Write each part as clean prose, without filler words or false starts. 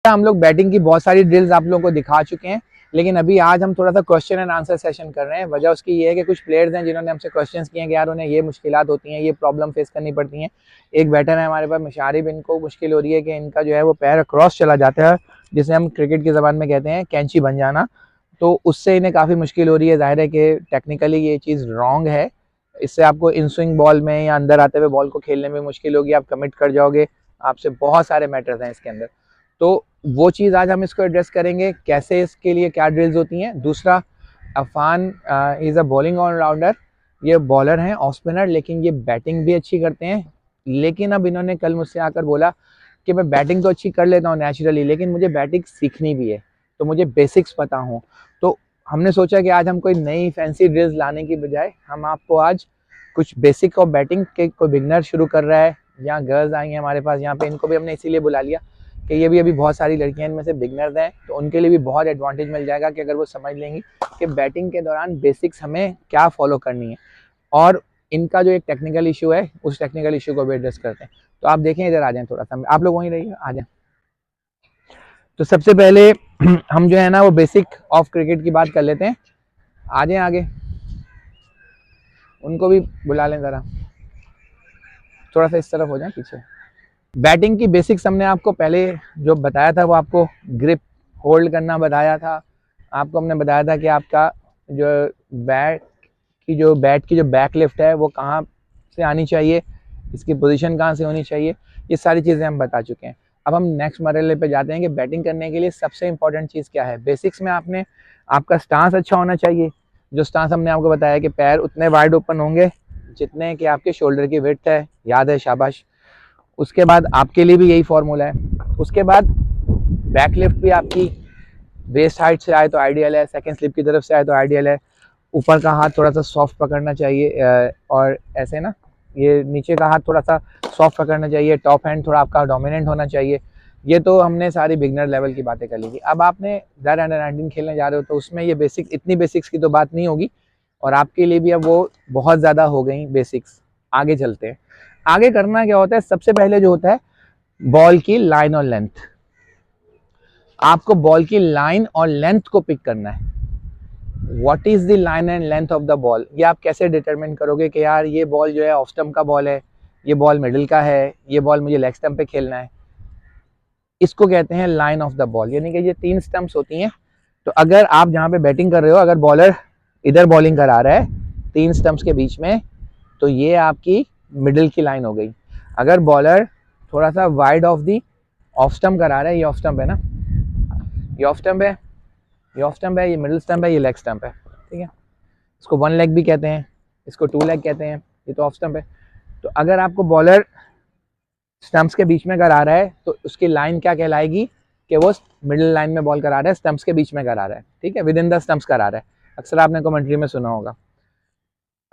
हम लोग बैटिंग की बहुत सारी ड्रिल्स आप लोगों को दिखा चुके हैं, लेकिन अभी आज हम थोड़ा सा क्वेश्चन एंड आंसर सेशन कर रहे हैं। वजह उसकी ये है कि कुछ प्लेयर्स हैं जिन्होंने हमसे क्वेश्चंस किए हैं कि यार उन्हें ये मुश्किलात होती हैं, ये प्रॉब्लम फेस करनी पड़ती हैं। एक बैटर है हमारे पास मुशारिब, इनको मुश्किल हो रही है कि इनका जो है वो पैर क्रॉस चला जाता है, जिसे हम क्रिकेट की ज़बान में कहते हैं कैंची बन जाना। तो उससे इन्हें काफ़ी मुश्किल हो रही है। ज़ाहिर है कि टेक्निकली ये चीज़ रॉन्ग है। इससे आपको इन स्विंग बॉल में या अंदर आते हुए बॉल को खेलने में मुश्किल होगी, आप कमिट कर जाओगे, आपसे बहुत सारे मैटर्स हैं इसके अंदर। तो वो चीज़ आज हम इसको एड्रेस करेंगे, कैसे इसके लिए क्या ड्रिल्स होती हैं। दूसरा, Affan is a bowling allrounder, ये बॉलर हैं, ऑफ स्पिनर, लेकिन ये बैटिंग भी अच्छी करते हैं। लेकिन अब इन्होंने कल मुझसे आकर बोला कि मैं बैटिंग तो अच्छी कर लेता हूँ नेचुरली, लेकिन मुझे बैटिंग सीखनी भी है, तो मुझे बेसिक्स पता हूँ। तो हमने सोचा कि आज हम कोई नई फैंसी ड्रिल्स लाने की बजाय हम आपको आज कुछ बेसिक ऑफ बैटिंग के, कोई बिगनर शुरू कर रहा है या गर्ल्स आई हैं हमारे पास यहाँ पे, इनको भी हमने इसीलिए बुला लिया कि ये भी अभी बहुत सारी लड़कियां इनमें से बिगनर्स हैं, तो उनके लिए भी बहुत एडवांटेज मिल जाएगा कि अगर वो समझ लेंगी कि बैटिंग के दौरान बेसिक्स हमें क्या फॉलो करनी है। और इनका जो एक टेक्निकल इशू है, उस टेक्निकल इशू को भी एड्रेस करते हैं। तो आप देखें, इधर आ जाएं, थोड़ा सा आप लोग वहीं रहिए, आ जाएं। तो सबसे पहले हम जो है ना वो बेसिक ऑफ क्रिकेट की बात कर लेते हैं। आ जाएं आगे, उनको भी बुला लें ज़रा, थोड़ा सा इस तरफ हो जाए पीछे। बैटिंग की बेसिक्स हमने आपको पहले जो बताया था वो आपको ग्रिप होल्ड करना बताया था। आपको हमने बताया था कि आपका जो बैट की जो बैक लिफ्ट है वो कहाँ से आनी चाहिए, इसकी पोजीशन कहाँ से होनी चाहिए, ये सारी चीज़ें हम बता चुके हैं। अब हम नेक्स्ट मरहले पे जाते हैं कि बैटिंग करने के लिए सबसे इंपॉर्टेंट चीज़ क्या है। बेसिक्स में आपका स्टांस अच्छा होना चाहिए। जो स्टांस हमने आपको बताया कि पैर उतने वाइड ओपन होंगे जितने कि आपके शोल्डर की विड्थ है, याद है, शाबाश। उसके बाद आपके लिए भी यही फॉर्मूला है। उसके बाद बैक लिफ्ट भी आपकी वेस्ट हाइट से आए तो आइडियल है, सेकंड स्लिप की तरफ से आए तो आइडियल है। ऊपर का हाथ थोड़ा सा सॉफ्ट पकड़ना चाहिए, और ऐसे ना ये नीचे का हाथ थोड़ा सा सॉफ्ट पकड़ना चाहिए। टॉप हैंड थोड़ा आपका डोमिनेंट होना चाहिए। ये तो हमने सारी बिगनर लेवल की बातें कर ली थी। अब आपने ज़रा अंडर-19 खेलने जा रहे हो तो उसमें ये बेसिक, इतनी बेसिक्स की तो बात नहीं होगी, और आपके लिए भी अब वो बहुत ज़्यादा हो गई बेसिक्स। आगे चलते हैं। आगे करना क्या होता है, सबसे पहले जो होता है बॉल की लाइन और लेंथ। आपको बॉल की लाइन और लेंथ को पिक करना है। What is the line and length of the ball, ये आप कैसे डिटरमिन करोगे कि यार ये बॉल जो है ऑफ स्टंप का बॉल है, ये बॉल मिडिल का है, ये बॉल मुझे लेग स्टंप पे खेलना है। इसको कहते हैं लाइन ऑफ द बॉल, यानी कि ये 3 स्टंप्स होती हैं। तो अगर आप जहाँ पे बैटिंग कर रहे हो, अगर बॉलर इधर बॉलिंग करा रहा है 3 स्टंप्स के बीच में, तो ये आपकी मिडिल की लाइन हो गई। अगर बॉलर थोड़ा सा wide of the off stump करा रहा है, ये ऑफ स्टंप है ना, ये ऑफ स्टंप है, ये ऑफ स्टंप है, ये मिडिल स्टंप है, ये लेग स्टंप है, ठीक है। इसको 1 लेग भी कहते हैं, इसको 2 लेग कहते हैं, ये तो ऑफ स्टंप है। तो अगर आपको बॉलर स्टंप्स के बीच में करा रहा है तो उसकी लाइन क्या कहलाएगी कि वो मिडिल लाइन में बॉल करा रहा है, स्टंप्स के बीच में करा रहा है, ठीक है, विद इन द स्टंप्स करा रहा है। अक्सर आपने कमेंट्री में सुना होगा।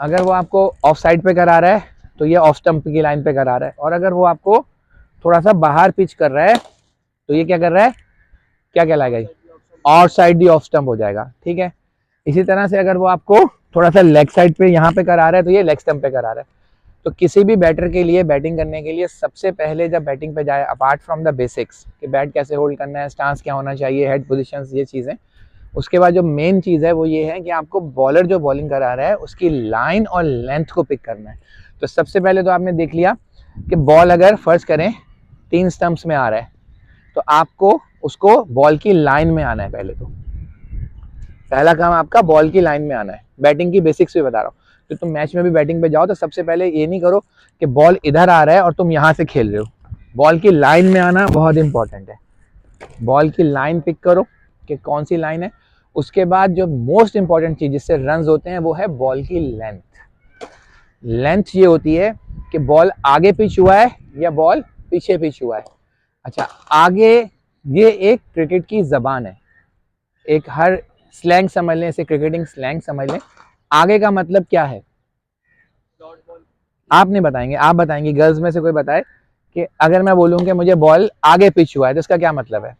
अगर वो आपको ऑफ साइड पे करा रहा है तो ये ऑफ स्टंप की लाइन पे करा रहा है, और अगर वो आपको थोड़ा सा बाहर पिच कर रहा है तो ये क्या कर रहा है, क्या कहलाएगा, out side the off stump हो जाएगा, ठीक है। इसी तरह से अगर वो आपको थोड़ा सा लेग साइड पे यहाँ पे करा रहा है तो ये लेग स्टंप पे करा रहा है। तो किसी भी बैटर के लिए बैटिंग करने के लिए सबसे पहले जब बैटिंग पे जाए, अपार्ट फ्रॉम द बेसिक्स कि बैट कैसे होल्ड करना है, स्टांस क्या होना चाहिए, हेड पोजीशंस, ये चीज़ें, उसके बाद जो मेन चीज़ है वो ये है कि आपको बॉलर जो बॉलिंग करा रहा है उसकी लाइन और लेंथ को पिक करना है। तो सबसे पहले तो आपने देख लिया कि बॉल अगर फर्ज करें 3 स्टंप्स में आ रहा है तो आपको उसको बॉल की लाइन में आना है। पहले तो पहला काम आपका बॉल की लाइन में आना है। बैटिंग की बेसिक्स भी बता रहा हूँ। तो तुम मैच में भी बैटिंग पे जाओ तो सबसे पहले ये नहीं करो कि बॉल इधर आ रहा है और तुम यहाँ से खेल रहे हो। बॉल की लाइन में आना बहुत इंपॉर्टेंट है। बॉल की लाइन पिक करो कि कौन सी लाइन है। उसके बाद जो मोस्ट इंपॉर्टेंट चीज जिससे रन्स होते हैं वो है बॉल की लेंथ। लेंथ ये होती है कि बॉल आगे पिच हुआ है या बॉल पीछे पिच हुआ है। अच्छा, आगे, ये एक क्रिकेट की जबान है, एक हर स्लैंग समझ लें, इसे क्रिकेटिंग स्लैंग समझ लें। आगे का मतलब क्या है आप नहीं बताएंगे, आप बताएंगे, गर्ल्स में से कोई बताए कि अगर मैं बोलूं कि मुझे बॉल आगे पिच हुआ है तो इसका क्या मतलब है।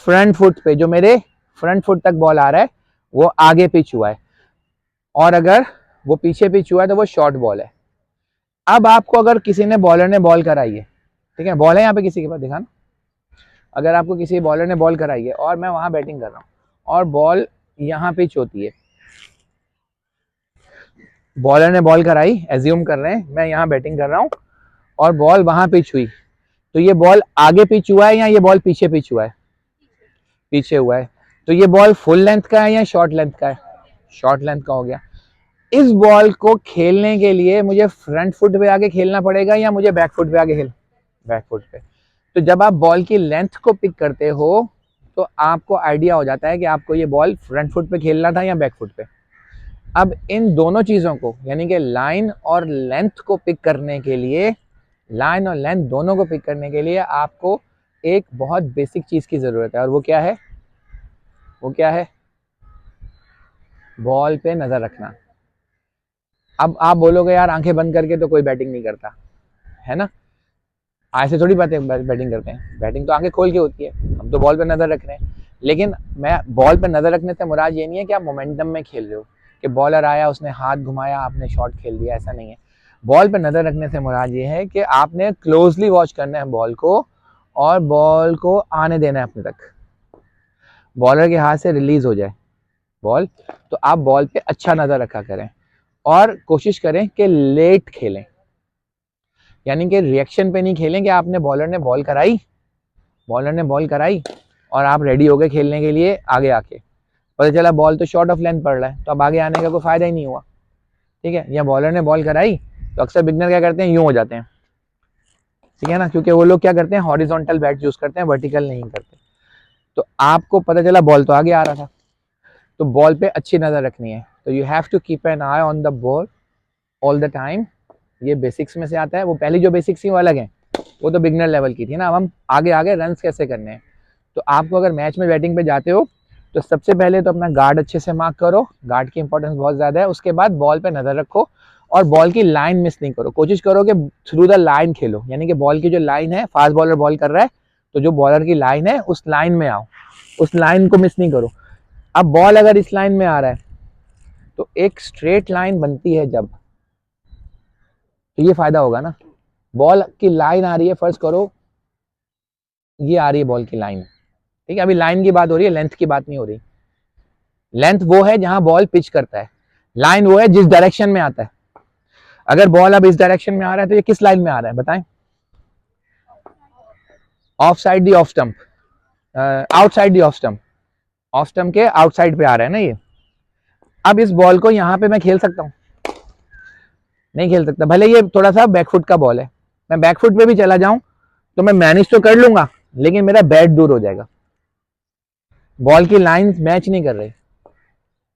फ्रंट फुट पे, जो मेरे फ्रंट फुट तक बॉल आ रहा है वो आगे पिच हुआ है, और अगर वो पीछे पिच हुआ है तो वो शॉर्ट बॉल है। अब आपको अगर किसी ने बॉलर ने बॉल कराई है, ठीक है, बॉल है यहाँ पे किसी के पास, दिखाना। अगर आपको किसी बॉलर ने बॉल कराई है और मैं वहाँ बैटिंग कर रहा हूँ और बॉल यहाँ पिच होती है, बॉलर ने बॉल कराई, एज्यूम कर रहे हैं मैं यहाँ बैटिंग कर रहा हूँ और बॉल वहाँ पिच हुई, तो ये बॉल आगे पिच हुआ है या ये बॉल पीछे पिच हुआ है? पीछे हुआ है। तो ये बॉल फुल लेंथ का है या शॉर्ट लेंथ का है? शॉर्ट लेंथ का हो गया। इस बॉल को खेलने के लिए मुझे फ्रंट फुट पे आगे खेलना पड़ेगा या मुझे बैक फुट पे आगे खेल? बैक फुट पे। तो जब आप बॉल की लेंथ को पिक करते हो तो आपको आइडिया हो जाता है कि आपको ये बॉल फ्रंट फुट पे खेलना था या बैक फुट पे। अब इन दोनों चीज़ों को यानी कि लाइन और लेंथ को पिक करने के लिए, लाइन और लेंथ दोनों को पिक करने के लिए आपको एक बहुत बेसिक चीज़ की ज़रूरत है, और वो क्या है? वो क्या है? बॉल पे नज़र रखना। अब आप बोलोगे यार आंखें बंद करके तो कोई बैटिंग नहीं करता, है ना? ऐसे थोड़ी बातें बैटिंग करते हैं, बैटिंग तो आंखें खोल के होती है, हम तो बॉल पे नज़र रख रहे हैं। लेकिन मैं बॉल पे नज़र रखने से मुराद ये नहीं है कि आप मोमेंटम में खेल रहे हो, कि बॉलर आया उसने हाथ घुमाया आपने शॉट खेल दिया, ऐसा नहीं है। बॉल पे नज़र रखने से मुराद ये है कि आपने क्लोजली वॉच करना है बॉल को और बॉल को आने देना है अपने तक, बॉलर के हाथ से रिलीज हो जाए बॉल, तो आप बॉल पे अच्छा नज़र रखा करें और कोशिश करें कि लेट खेलें, यानी कि रिएक्शन पे नहीं खेलें कि आपने बॉलर ने बॉल कराई और आप रेडी हो गए खेलने के लिए, आगे आके पता चला बॉल तो शॉर्ट ऑफ लेंथ पड़ रहा है, तो अब आगे आने का कोई फायदा ही नहीं हुआ, ठीक है? या बॉलर ने बॉल कराई तो अक्सर बिगनर क्या करते हैं, यूं हो जाते हैं, ठीक है ना, क्योंकि वो लोग क्या करते हैं, हॉरिजॉन्टल बैट यूज करते हैं, वर्टिकल नहीं करते। तो आपको पता चला बॉल तो आगे आ रहा था, तो बॉल पे अच्छी नजर रखनी है, तो you have to keep an eye on the ball all the time. ये बेसिक्स में से आता है, वो पहली जो बेसिक्स थी वो अलग है, वो तो बिगनर लेवल की थी ना। अब हम आगे आगे रन कैसे करने हैं, तो आपको अगर मैच में बैटिंग पे जाते हो तो सबसे पहले तो अपना गार्ड अच्छे से मार्क करो, गार्ड की इंपॉर्टेंस बहुत ज़्यादा है। उसके बाद बॉल पे नज़र रखो और बॉल की लाइन मिस नहीं करो, कोशिश करो कि थ्रू द लाइन खेलो, यानी कि बॉल की जो लाइन है, फास्ट बॉलर बॉल कर रहा है तो जो बॉलर की लाइन है उस लाइन में आओ, उस लाइन को मिस नहीं करो। अब बॉल अगर इस लाइन में आ रहा है तो एक स्ट्रेट लाइन बनती है जब, तो ये फायदा होगा ना, बॉल की लाइन आ रही है, फर्ज करो ये आ रही है बॉल की लाइन, ठीक है? अभी लाइन की बात हो रही है, लेंथ की बात नहीं हो रही। लेंथ वो है जहां बॉल पिच करता है, लाइन वो है जिस डायरेक्शन में आता है। अगर बॉल अब इस डायरेक्शन में आ रहा है तो ये किस लाइन में आ रहा है बताएं? Of side the off stump, outside the off stump, off stump के आउटसाइड पे आ रहा है ना ये। अब इस बॉल को यहाँ पे मैं खेल सकता हूँ? नहीं खेल सकता, भले ये थोड़ा सा बैकफुट का बॉल है, मैं बैकफुट पे भी चला जाऊं तो मैं मैनेज तो कर लूंगा, लेकिन मेरा बैट दूर हो जाएगा, बॉल की लाइन मैच नहीं कर रही।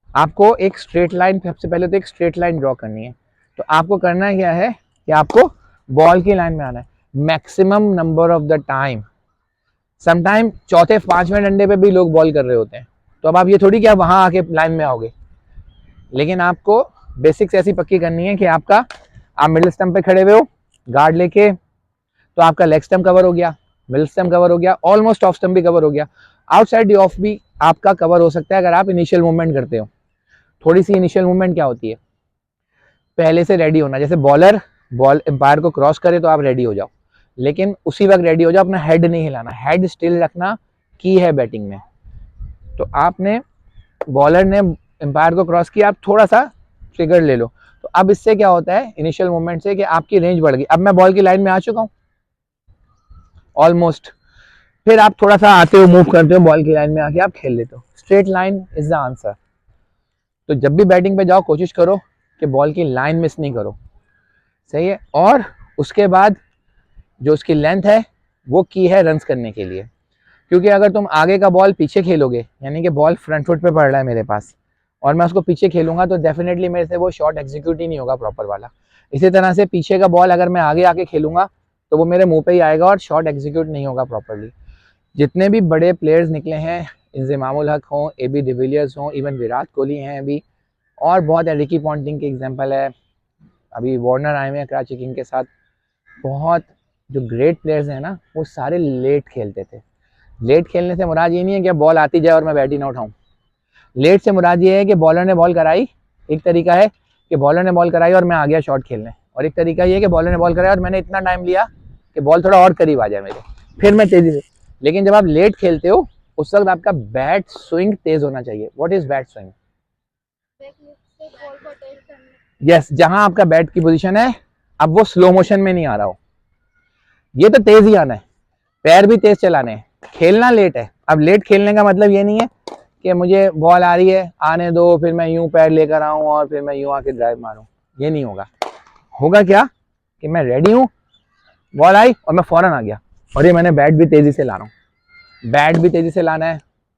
आपको एक स्ट्रेट लाइन, सबसे पहले तो एक स्ट्रेट लाइन ड्रॉ करनी है। तो आपको करना क्या है कि आपको बॉल की लाइन में आना है maximum number of the time. Sometime चौथे पांचवें डंडे पे भी लोग बॉल कर रहे होते हैं, तो अब आप ये थोड़ी कि आप वहां आके लाइन में आओगे, लेकिन आपको बेसिक्स ऐसी पक्की करनी है कि आपका, आप मिडिल स्टंप पे खड़े हुए हो गार्ड लेके, तो आपका लेग स्टंप कवर हो गया, मिडिल स्टंप कवर हो गया, ऑलमोस्ट ऑफ स्टंप भी कवर हो गया, आउटसाइड दी ऑफ भी आपका कवर हो सकता है अगर आप इनिशियल मूवमेंट करते हो। थोड़ी सी इनिशियल मूवमेंट क्या होती है, पहले से रेडी होना, जैसे बॉलर बॉल एम्पायर को क्रॉस करे तो आप रेडी हो जाओ, लेकिन उसी वक्त रेडी हो जाओ, अपना हेड नहीं हिलाना, हेड स्टिल रखना की है बैटिंग में। तो आपने, बॉलर ने एम्पायर को क्रॉस किया, आप थोड़ा सा ट्रिगर ले लो, तो अब इससे क्या होता है इनिशियल मूवमेंट से कि आपकी रेंज बढ़ गई, अब मैं बॉल की लाइन में आ चुका हूँ ऑलमोस्ट, फिर आप थोड़ा सा आते हो, मूव करते हो, बॉल की लाइन में आके आप खेल लेते हो। Straight line is the answer. तो जब भी बैटिंग पे जाओ कोशिश करो कि बॉल की लाइन मिस नहीं करो, सही है? और उसके बाद जो उसकी लेंथ है वो की है रन्स करने के लिए, क्योंकि अगर तुम आगे का बॉल पीछे खेलोगे, यानी कि बॉल फ्रंट फुट पे पड़ रहा है मेरे पास और मैं उसको पीछे खेलूंगा, तो डेफिनेटली मेरे से वो शॉट एग्जीक्यूट ही नहीं होगा प्रॉपर वाला। इसी तरह से पीछे का बॉल अगर मैं आगे आके खेलूंगा तो वो मेरे मुंह पे ही आएगा और शॉट एग्जीक्यूट नहीं होगा प्रॉपरली। जितने भी बड़े प्लेयर्स निकले हैं, इंजमामुल हक हों, AB डिविलियर्स हों, इवन विराट कोहली हैं अभी, और बहुत है, रिकी पॉन्टिंग की एग्जांपल है, अभी वार्नर आए हुए हैं कराची किंग के साथ। बहुत जो ग्रेट प्लेयर्स हैं ना वो सारे लेट खेलते थे। लेट खेलने से मुराद ये नहीं है कि बॉल आती जाए और मैं बैट ही ना उठाऊं, लेट से मुराद ये है कि बॉलर ने बॉल कराई, एक तरीका है कि बॉलर ने बॉल कराई और मैं आ गया शॉट खेलने, और एक तरीका ये है कि बॉलर ने बॉल कराई और मैंने इतना टाइम लिया कि बॉल थोड़ा और करीब आ जाए मेरे, फिर मैं तेजी से लेकिन जब आप लेट खेलते हो उस वक्त आपका बैट स्विंग तेज होना चाहिए। What is bat swing? Yes, जहां आपका बैट की पोजीशन है अब वो स्लो मोशन में नहीं आ रहा हो, ये तो तेज ही आना है, पैर भी तेज चलाने हैं, खेलना लेट है। अब लेट खेलने का मतलब ये नहीं है कि मुझे बॉल आ रही है आने दो फिर मैं यूं पैर लेकर आऊं और फिर मैं यूं आके ड्राइव मारूं, ये नहीं होगा। होगा क्या कि मैं रेडी हूं, बॉल आई और मैं फौरन आ गया, और ये मैंने बैट भी तेजी से ला रहा हूँ। बैट भी तेजी से लाना है,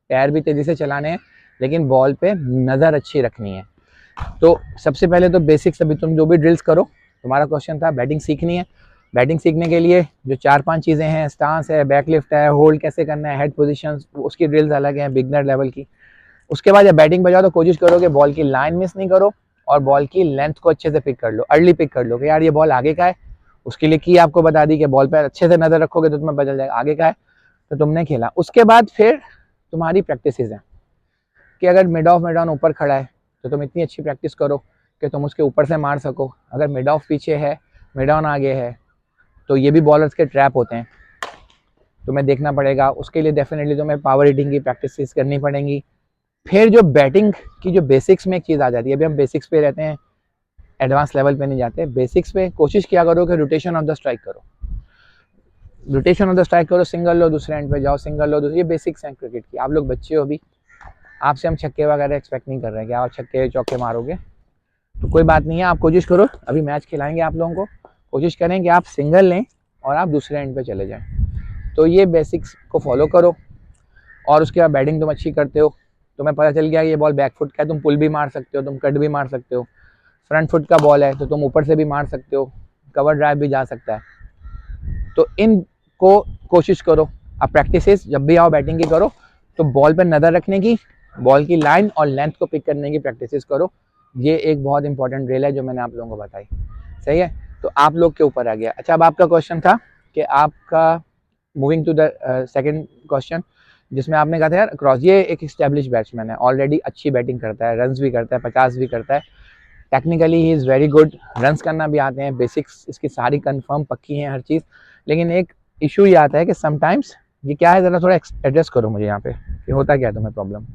पैर भी तेजी से चलाने हैं, लेकिन बॉल पे नज़र अच्छी रखनी है। तो सबसे पहले तो बेसिक्स, अभी तुम जो भी ड्रिल्स करो, तुम्हारा क्वेश्चन था बैटिंग सीखनी है। बैटिंग सीखने के लिए जो 4-5 चीज़ें हैं, स्टांस है, बैकलिफ्ट है, होल्ड कैसे करना है, हेड पोजीशन, उसकी ड्रिल्स अलग हैं बिगनर लेवल की। उसके बाद जब बैटिंग बजाओ तो कोशिश करो कि बॉल की लाइन मिस नहीं करो और बॉल की लेंथ को अच्छे से पिक कर लो, अर्ली पिक कर लो कि यार ये बॉल आगे का है। उसके लिए की आपको बता दी कि बॉल पर अच्छे से नज़र रखोगे तो तुम्हें बदल जाएगा आगे का है, तो तुमने खेला। उसके बाद फिर तुम्हारी प्रैक्टिसेस हैं कि अगर मिड ऑफ मिड ऑन ऊपर खड़ा है तो तुम इतनी अच्छी प्रैक्टिस करो कि तुम उसके ऊपर से मार सको। अगर मिड ऑफ पीछे है, मिड ऑन आगे है, तो ये भी बॉलर्स के ट्रैप होते हैं, तुम्हें देखना पड़ेगा। उसके लिए डेफिनेटली तुम्हें पावर हिटिंग की प्रैक्टिस करनी पड़ेंगी। फिर जो बैटिंग की जो बेसिक्स में एक चीज़ आ जाती है, अभी हम बेसिक्स पे रहते हैं, एडवांस लेवल पे नहीं जाते। बेसिक्स पे कोशिश किया करो कि रोटेशन ऑफ द स्ट्राइक करो, रोटेशन ऑफ द स्ट्राइक करो, सिंगल लो दूसरे एंड पे जाओ, सिंगल लो दूसरे, ये बेसिक्स हैं क्रिकेट की। आप लोग बच्चे हो अभी, आपसे हम छक्के वगैरह एक्सपेक्ट नहीं कर रहे हैं कि आप छक्के चौके मारोगे, तो कोई बात नहीं है। आप कोशिश करो, अभी मैच खिलाएंगे आप लोगों को, कोशिश करें कि आप सिंगल लें और आप दूसरे एंड पे चले जाएं। तो ये बेसिक्स को फॉलो करो, और उसके बाद बैटिंग तुम अच्छी करते हो, तुम्हें पता चल गया ये बॉल बैक फुट का है, तुम पुल भी मार सकते हो, तुम कट भी मार सकते हो। फ्रंट फुट का बॉल है तो तुम ऊपर से भी मार सकते हो, कवर ड्राइव भी जा सकता है। तो इनको कोशिश करो। अब प्रैक्टिसेस जब भी आओ बैटिंग की करो तो बॉल पर नज़र रखने की, बॉल की लाइन और लेंथ को पिक करने की प्रैक्टिसेस करो। ये एक बहुत इंपॉर्टेंट ड्रिल है जो मैंने आप लोगों को बताई, सही है। तो आप लोग के ऊपर आ गया। अच्छा, अब आपका क्वेश्चन था कि आपका, moving to the second question, जिसमें आपने कहा था यार क्रॉस, ये एक एस्टेब्लिश बैट्समैन है, ऑलरेडी अच्छी बैटिंग करता है, रन्स भी करता है, 50 भी करता है, technically he is very good, runs करना भी आते हैं, बेसिक्स इसकी सारी कंफर्म पक्की हैं हर चीज़। लेकिन एक इशू ये आता है कि समटाइम्स, ये क्या है, ज़रा थोड़ा एड्रेस करो मुझे यहाँ पे, ये होता क्या है तुम्हें प्रॉब्लम?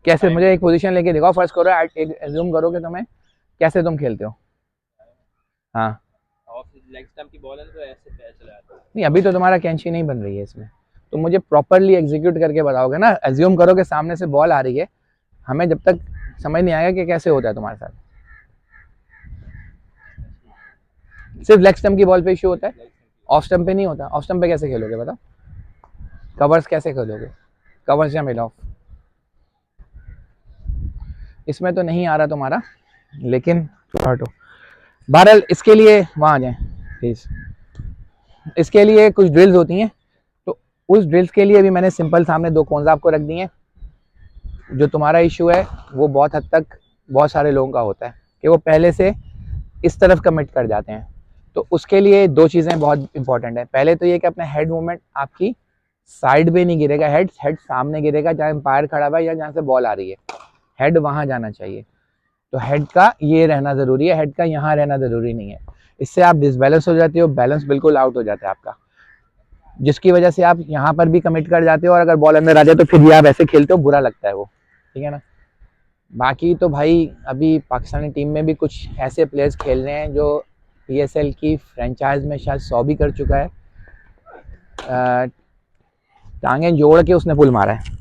कैसे, मुझे एक पोजीशन लेके दिखाओ, फर्स्ट करो, एक एज्यूम करो कि तुम्हें कैसे तुम खेलते हो। हाँ, लेग स्टंप की बॉल है तो ऐसे पैर चला जाता है। नहीं, अभी तो तुम्हारा कैंची नहीं बन रही है इसमें, तुम मुझे प्रॉपरली एग्जीक्यूट करके बताओगे ना। एज्यूम करो कि सामने से बॉल आ रही है, हमें जब तक समझ नहीं आएगा कि कैसे होता है तुम्हारे साथ। सिर्फ लेग स्टंप की बॉल पे इशू होता है, ऑफ स्टंप पे नहीं होता। ऑफ स्टंप पे कैसे खेलोगे बताओ, कवर्स कैसे खेलोगे, कवर्स या मिड ऑफ, इसमें तो नहीं आ रहा तुम्हारा, लेकिन हटो। बहरहाल इसके लिए वहाँ आ जाएं प्लीज़। इसके लिए कुछ ड्रिल्स होती हैं, तो उस ड्रिल्स के लिए भी मैंने सिंपल सामने 2 कॉन्स आपको रख दिए हैं। जो तुम्हारा इशू है वो बहुत हद तक बहुत सारे लोगों का होता है कि वो पहले से इस तरफ कमिट कर जाते हैं। तो उसके लिए 2 चीज़ें बहुत इंपॉर्टेंट है। पहले तो ये कि अपना हेड मूवमेंट आपकी साइड पे नहीं गिरेगा, हेड सामने गिरेगा, जहाँ एम्पायर खड़ा हुआ है या जहाँ से बॉल आ रही है, हेड वहाँ जाना चाहिए। तो हेड का ये रहना ज़रूरी है, हेड का यहाँ रहना ज़रूरी नहीं है। इससे आप डिसबैलेंस हो जाते हो, बैलेंस बिल्कुल आउट हो जाता है आपका, जिसकी वजह से आप यहाँ पर भी कमिट कर जाते हो, और अगर बॉल अंदर आ जाए तो फिर भी आप ऐसे खेलते हो, बुरा लगता है वो, ठीक है ना। बाकी तो भाई अभी पाकिस्तानी टीम में भी कुछ ऐसे प्लेयर्स खेल रहे हैं जो PSL की फ्रेंचाइज में शायद 100 भी कर चुका है, टांगें जोड़ के उसने पुल मारा है।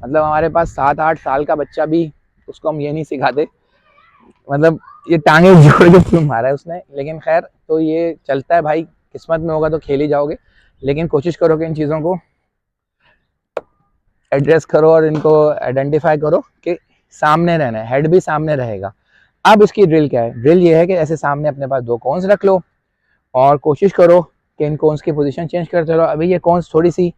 मतलब हमारे पास 7-8 साल का बच्चा भी, उसको हम ये नहीं सिखाते, मतलब ये टांगे जोड़ के पुल मारा है उसने। लेकिन खैर, तो ये चलता है भाई, किस्मत में होगा तो खेल ही जाओगे। लेकिन कोशिश करो कि इन चीज़ों को एड्रेस करो और इनको आइडेंटिफाई करो कि सामने रहना है, हेड भी सामने रहेगा। अब इसकी ड्रिल क्या है, ड्रिल ये है कि ऐसे सामने अपने पास 2 कॉन्स रख लो और कोशिश करो कि इन कॉन्स की पोजीशन चेंज करते रहो। अभी ये कॉन्स थोड़ी सी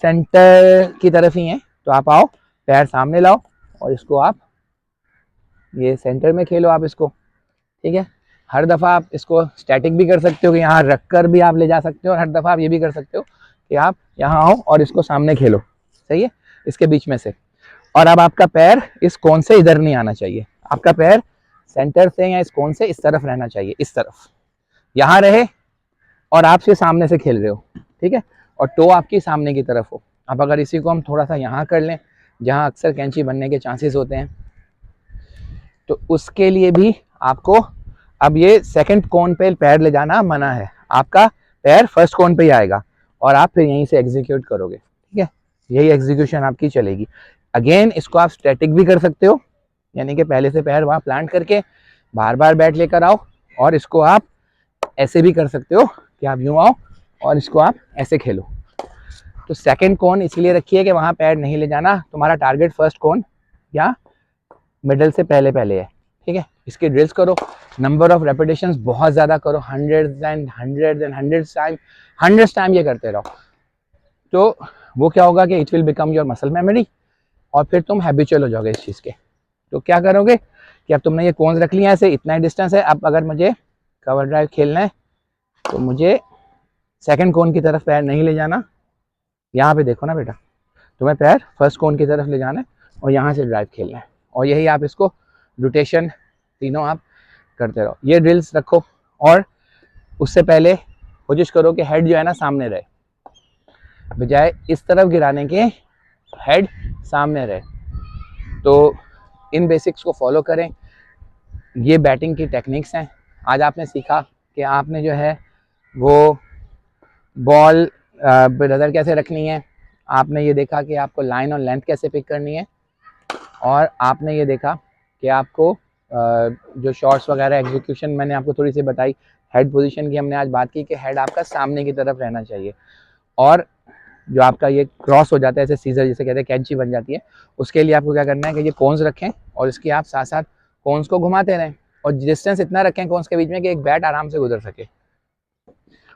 सेंटर की तरफ ही हैं, तो आप आओ, पैर सामने लाओ और इसको आप ये सेंटर में खेलो आप इसको, ठीक है। हर दफ़ा आप इसको स्टैटिक भी कर सकते हो कि यहाँ रख कर भी आप ले जा सकते हो, और हर दफ़ा आप ये भी कर सकते हो कि आप यहाँ आओ और इसको सामने खेलो, सही है, इसके बीच में से। और अब आपका पैर इस कोन से इधर नहीं आना चाहिए, आपका पैर सेंटर से या इस कोन से इस तरफ रहना चाहिए, इस तरफ, यहाँ रहे और आप से सामने से खेल रहे हो, ठीक है, और टो आपकी सामने की तरफ हो। अब अगर इसी को हम थोड़ा सा यहाँ कर लें जहाँ अक्सर कैंची बनने के चांसेस होते हैं, तो उसके लिए भी आपको अब ये सेकंड कोन पे पैर ले जाना मना है, आपका पैर फर्स्ट कोन पे ही आएगा और आप फिर यहीं से एग्जीक्यूट करोगे, ठीक है, यही एग्जीक्यूशन आपकी चलेगी। अगेन इसको आप स्टैटिक भी कर सकते हो, यानी कि पहले से पैर वहाँ प्लांट करके बार बार बैट लेकर आओ, और इसको आप ऐसे भी कर सकते हो कि आप यूँ आओ और इसको आप ऐसे खेलो। तो सेकंड कोन इसलिए रखिए कि वहाँ पैर नहीं ले जाना, तुम्हारा टारगेट फर्स्ट कोन या मिडल से पहले पहले है, ठीक है। इसके ड्रिल्स करो, नंबर ऑफ रेपिटेशंस बहुत ज़्यादा करो, हंड्रेड्स टाइम ये करते रहो। तो वो क्या होगा कि it will become your muscle memory, और फिर तुम हैबिचुअल हो जाओगे इस चीज़ के। तो क्या करोगे कि अब तुमने ये कोन्स रख लिया ऐसे, इतना ही डिस्टेंस है, अब अगर मुझे कवर ड्राइव खेलना है तो मुझे सेकंड कोन की तरफ पैर नहीं ले जाना, यहाँ पे देखो ना बेटा, तुम्हें पैर फर्स्ट कोन की तरफ ले जाना है और यहाँ से ड्राइव खेलना है, और यही आप इसको रोटेशन तीनों आप करते रहो। ये ड्रिल्स रखो, और उससे पहले कोशिश करो कि हेड जो है ना सामने रहे, बजाय इस तरफ गिराने के हेड सामने रहे। तो इन बेसिक्स को फॉलो करें, ये बैटिंग की टेक्निक्स हैं। आज आपने सीखा कि आपने जो है वो बॉल ब्रदर कैसे रखनी है, आपने ये देखा कि आपको लाइन और लेंथ कैसे पिक करनी है, और आपने ये देखा कि आपको जो शॉट्स वगैरह एग्जीक्यूशन मैंने आपको थोड़ी सी बताई। हेड पोजीशन की हमने आज बात की कि हेड आपका सामने की तरफ रहना चाहिए, और जो आपका ये क्रॉस हो जाता है ऐसे सीजर जिसे कहते हैं, कैंची बन जाती है, उसके लिए आपको क्या करना है कि ये कोन्स रखें और इसकी आप साथ साथ कोन्स को घुमाते रहें, और डिस्टेंस इतना रखें कोन्स के बीच में कि एक बैट आराम से गुजर सके।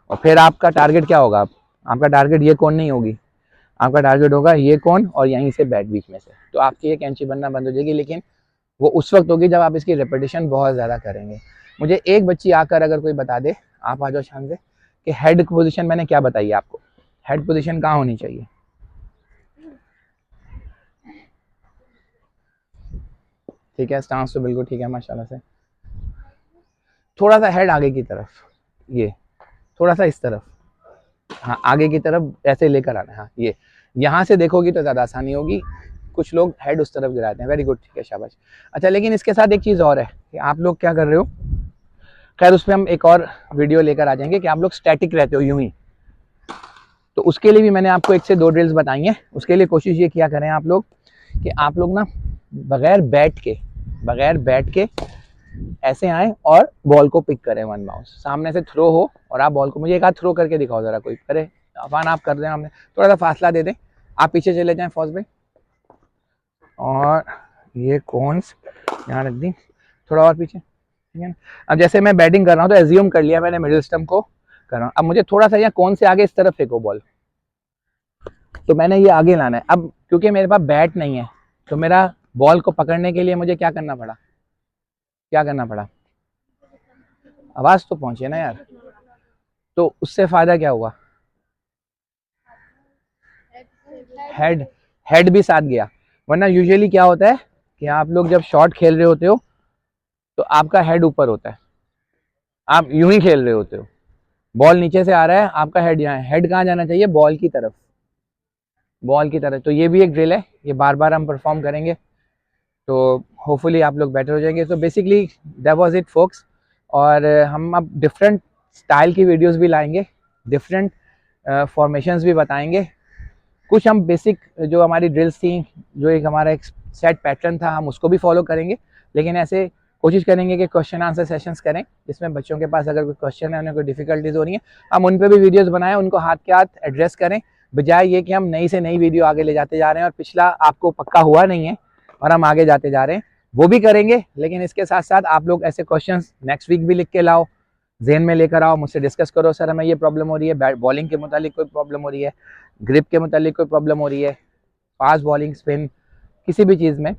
और फिर आपका टारगेट क्या होगा, आपका टारगेट ये कोन नहीं होगी, आपका टारगेट होगा ये कोन और यहीं से बैट बीच में से। तो आपकी ये कैंची बनना बंद हो जाएगी, लेकिन वो उस वक्त होगी जब आप इसकी रेपिटेशन बहुत ज़्यादा करेंगे। मुझे एक बच्ची आकर अगर कोई बता दे, आप आ जाओ शान से, कि हेड पोजीशन मैंने क्या बताई आपको, हेड पोजीशन कहाँ होनी चाहिए? ठीक है, स्टांस तो बिल्कुल ठीक है माशाल्लाह से। थोड़ा सा हेड आगे की तरफ, ये थोड़ा सा इस तरफ, हाँ आगे की तरफ ऐसे लेकर आना है, हाँ ये यहाँ से देखोगी तो ज़्यादा आसानी होगी। कुछ लोग हेड उस तरफ गिराते हैं, वेरी गुड, ठीक है शाबाश। अच्छा, लेकिन इसके साथ एक चीज़ और है कि आप लोग क्या कर रहे हो, खैर उस पर हम एक और वीडियो लेकर आ जाएंगे कि आप लोग स्टैटिक रहते हो यूं ही, तो उसके लिए भी मैंने आपको 1 से 2 ड्रिल्स बताई हैं। उसके लिए कोशिश ये किया करें आप लोग कि आप लोग ना बगैर बैट के ऐसे आए और बॉल को पिक करें, वन बाउंस सामने से थ्रो हो, और आप बॉल को, मुझे एक हाथ थ्रो करके दिखाओ जरा, कोई करे अफान, आप कर दें, हमने थोड़ा सा फासला दे दें, आप पीछे चले जाएं फौज भाई, और ये कोन्स यहाँ रख दी, थोड़ा और पीछे, ठीक है ना। अब जैसे मैं बैटिंग कर रहा हूँ तो एज्यूम कर लिया मैंने मिडिल स्टंप को कर रहा हूँ, अब मुझे थोड़ा सा यहाँ कोन से आगे इस तरफ फेंको बॉल, तो मैंने ये आगे लाना है। अब क्योंकि मेरे पास बैट नहीं है, तो मेरा बॉल को पकड़ने के लिए मुझे क्या करना पड़ा, आवाज़ तो पहुंचे ना यार, तो उससे फायदा क्या हुआ, हेड भी साथ गया। वरना यूजुअली क्या होता है कि आप लोग जब शॉट खेल रहे होते हो तो आपका हेड ऊपर होता है, आप यूं ही खेल रहे होते हो, बॉल नीचे से आ रहा है, आपका हेड यहाँ है, हेड कहाँ जाना चाहिए, बॉल की तरफ, तो ये भी एक ड्रिल है, ये बार बार हम परफॉर्म करेंगे, तो होपफुली आप लोग बेटर हो जाएंगे। तो basically that was it focus, और हम अब डिफरेंट स्टाइल की वीडियोस भी लाएंगे, डिफरेंट फॉर्मेशंस भी बताएंगे, कुछ हम बेसिक जो हमारी ड्रिल्स थी, जो एक हमारा एक सेट पैटर्न था, हम उसको भी फॉलो करेंगे, लेकिन ऐसे कोशिश करेंगे कि क्वेश्चन आंसर सेशंस करें, जिसमें बच्चों के पास अगर कोई क्वेश्चन है, उन्हें कोई डिफिकल्टीज हो रही है, हम उन पर भी वीडियोस बनाएं, उनको हाथ के हाथ एड्रेस करें, बजाय ये कि हम नई से नई वीडियो आगे ले जाते जा रहे हैं और पिछला आपको पक्का हुआ नहीं है और हम आगे जाते जा रहे हैं, वो भी करेंगे। लेकिन इसके साथ साथ आप लोग ऐसे क्वेश्चन नेक्स्ट वीक भी लिख के लाओ, जेन में लेकर आओ, मुझसे डिस्कस करो, सर हमें ये प्रॉब्लम हो रही है, बॉलिंग के मुतालिक कोई प्रॉब्लम हो रही है, ग्रिप के मुतालिक कोई प्रॉब्लम हो रही है, फास्ट बॉलिंग, स्पिन, किसी भी चीज़ में,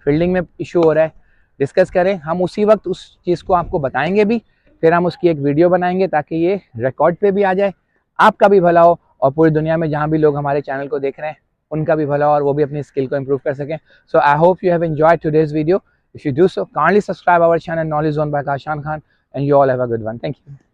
फील्डिंग में इशू हो रहा है, डिस्कस करें। हम उसी वक्त उस चीज़ को आपको बताएंगे भी, फिर हम उसकी एक वीडियो बनाएंगे ताकि ये रिकॉर्ड पे भी आ जाए, आपका भी भला हो और पूरी दुनिया में जहाँ भी लोग हमारे चैनल को देख रहे हैं उनका भी भला हो और वो भी अपनी स्किल को इम्प्रूव कर सकें। So I hope you have enjoyed today's video. If you do so, kindly subscribe our channel Knowledge Zone by Kashan Khan, and you all have a good one. Thank you.